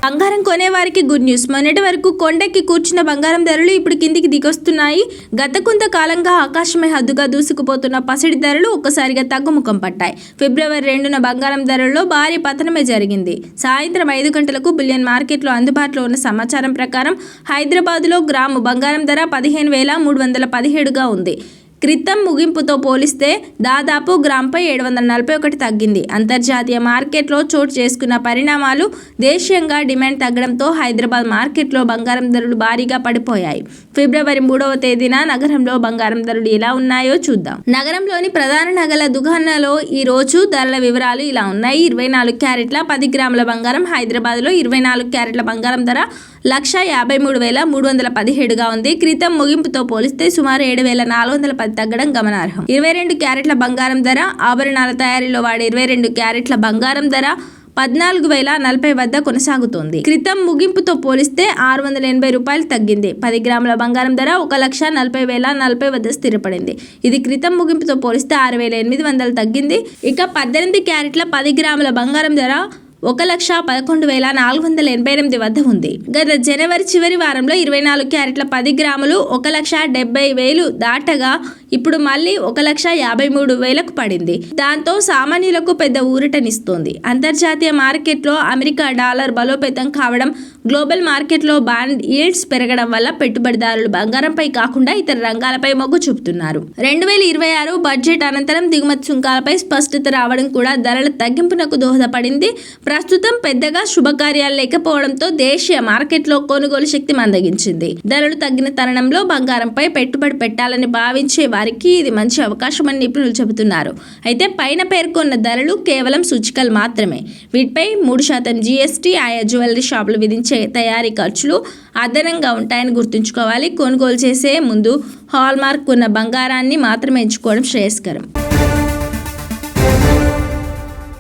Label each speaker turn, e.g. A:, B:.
A: బంగారం కొనేవారికి good news. మొన్నటి వరకు కొండెక్కి కూర్చున్న బంగారం ధరలు ఇప్పుడు కిందికి దిగొస్తున్నాయి. గత కొంతకాలంగా ఆకాశమే హద్దుగా దూసుకుపోతున్న పసిడి ధరలు ఒక్కసారిగా తగ్గుముఖం పట్టాయి. ఫిబ్రవరి 2న బంగారం ధరల్లో భారీ పతనమే జరిగింది. సాయంత్రం 5 గంటలకు బులియన్ మార్కెట్లో అందుబాటులో ఉన్న సమాచారం ప్రకారం హైదరాబాద్లో గ్రాము బంగారం ధర 15,317గా ఉంది. క్రితం ముగింపుతో పోలిస్తే దాదాపు గ్రాముపై 741 తగ్గింది. అంతర్జాతీయ మార్కెట్లో చోటు చేసుకున్న పరిణామాలు, దేశీయంగా డిమాండ్ తగ్గడంతో హైదరాబాద్ మార్కెట్లో బంగారం ధరలు భారీగా పడిపోయాయి. ఫిబ్రవరి 3వ తేదీన నగరంలో బంగారం ధరలు ఎలా ఉన్నాయో చూద్దాం. నగరంలోని ప్రధాన నగల దుకాణాల్లో ఈ రోజు ధరల వివరాలు ఇలా ఉన్నాయి. 24 క్యారెట్ల 10 గ్రాముల బంగారం హైదరాబాద్లో 24 క్యారెట్ల బంగారం ధర 1,53,317గా ఉంది. క్రితం ముగింపుతో పోలిస్తే సుమారు 7,410 తగ్గడం గమనార్హం. 22 క్యారెట్ల బంగారం ధర, ఆభరణాల తయారీలో వాడే 22 క్యారెట్ల బంగారం ధర 14,040 వద్ద కొనసాగుతోంది. క్రితం ముగింపుతో పోలిస్తే 680 రూపాయలు తగ్గింది. 10 గ్రాముల బంగారం ధర 1,40,040 వద్ద స్థిరపడింది. ఇది క్రితం ముగింపుతో పోలిస్తే 6,800 తగ్గింది. ఇక 18 క్యారెట్ల 10 గ్రాముల బంగారం ధర 1,11,488 వద్ద ఉంది. గత జనవరి చివరి వారంలో 24 క్యారెట్ల 10 గ్రాములు 1,70,000 దాటగా ఇప్పుడు మళ్ళీ 1,53,000కు పడింది. దాంతో సామాన్యులకు పెద్ద ఊరటనిస్తోంది. అంతర్జాతీయ మార్కెట్లో అమెరికా డాలర్ బలోపేతం కావడం, గ్లోబల్ మార్కెట్లో బాండ్ ఈల్డ్స్ పెరగడం వల్ల పెట్టుబడిదారులు బంగారంపై కాకుండా ఇతర రంగాలపై మొగ్గు చూపుతున్నారు. 2026 బడ్జెట్ అనంతరం దిగుమతి సుంకాలపై స్పష్టత రావడం కూడా ధరల తగ్గింపునకు దోహదపడింది. ప్రస్తుతం పెద్దగా శుభకార్యాలు లేకపోవడంతో దేశీయ మార్కెట్లో కొనుగోలు శక్తి మందగించింది. ధరలు తగ్గిన తరుణంలో బంగారంపై పెట్టుబడి పెట్టాలని భావించే వారికి ఇది మంచి అవకాశమని నిపుణులు చెబుతున్నారు. అయితే పైన పేర్కొన్న ధరలు కేవలం సూచికలు మాత్రమే. వీటిపై 3% GST, ఆయా జ్యువెలరీ షాపులు విధించే తయారీ ఖర్చులు అదనంగా ఉంటాయని గుర్తుంచుకోవాలి. కొనుగోలు చేసే ముందు హాల్మార్క్ ఉన్న బంగారాన్ని మాత్రమే ఎంచుకోవడం శ్రేయస్కరం.